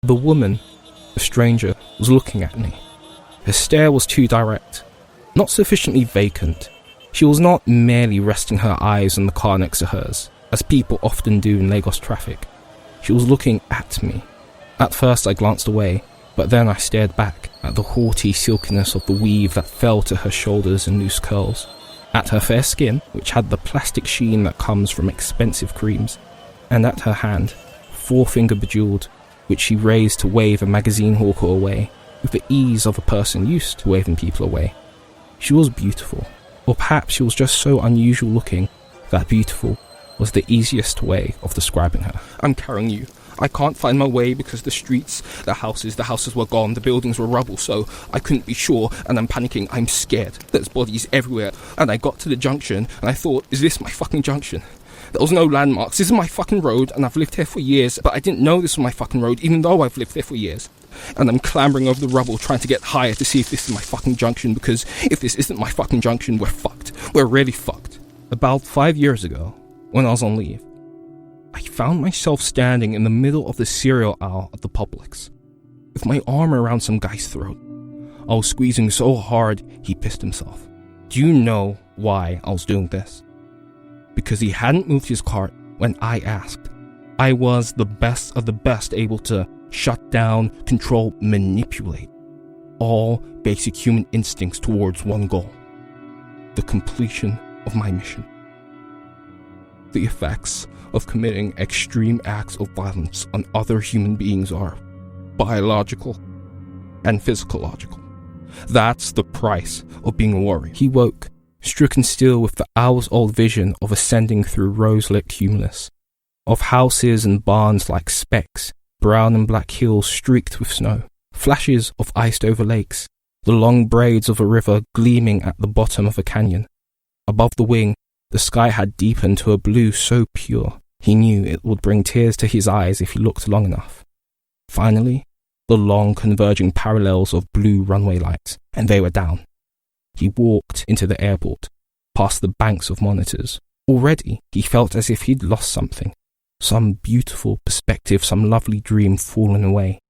The woman, the stranger, was looking at me. Her stare was too direct, not sufficiently vacant. She was not merely resting her eyes on the car next to hers, as people often do in Lagos traffic. She was looking at me. At first I glanced away, but then I stared back at the haughty silkiness of the weave that fell to her shoulders in loose curls, at her fair skin, which had the plastic sheen that comes from expensive creams, and at her hand, forefinger bejeweled, which she raised to wave a magazine hawker away, with the ease of a person used to waving people away. She was beautiful, or perhaps she was just so unusual looking that beautiful was the easiest way of describing her. I'm carrying you. I can't find my way because the streets, the houses were gone, the buildings were rubble, so I couldn't be sure, and I'm panicking, I'm scared. There's bodies everywhere, and I got to the junction, and I thought, is this my fucking junction? There was no landmarks. This is my fucking road, and I've lived here for years, but I didn't know this was my fucking road, even though I've lived here for years. And I'm clambering over the rubble, trying to get higher to see if this is my fucking junction, because if this isn't my fucking junction, we're fucked. We're really fucked. About 5 years ago, when I was on leave, I found myself standing in the middle of the cereal aisle at the Publix, with my arm around some guy's throat. I was squeezing so hard, he pissed himself. Do you know why I was doing this? Because he hadn't moved his cart when I asked. I was the best of the best, able to shut down, control, manipulate all basic human instincts towards one goal: the completion of my mission. The effects of committing extreme acts of violence on other human beings are biological and physiological. That's the price of being a warrior. He woke, stricken still with the hours-old vision of ascending through rose-lit cumulus, of houses and barns like specks, brown and black hills streaked with snow, flashes of iced-over lakes, the long braids of a river gleaming at the bottom of a canyon. Above the wing, the sky had deepened to a blue so pure, he knew it would bring tears to his eyes if he looked long enough. Finally, the long converging parallels of blue runway lights, and they were down. He walked into the airport, past the banks of monitors. Already, he felt as if he'd lost something. Some beautiful perspective, some lovely dream fallen away.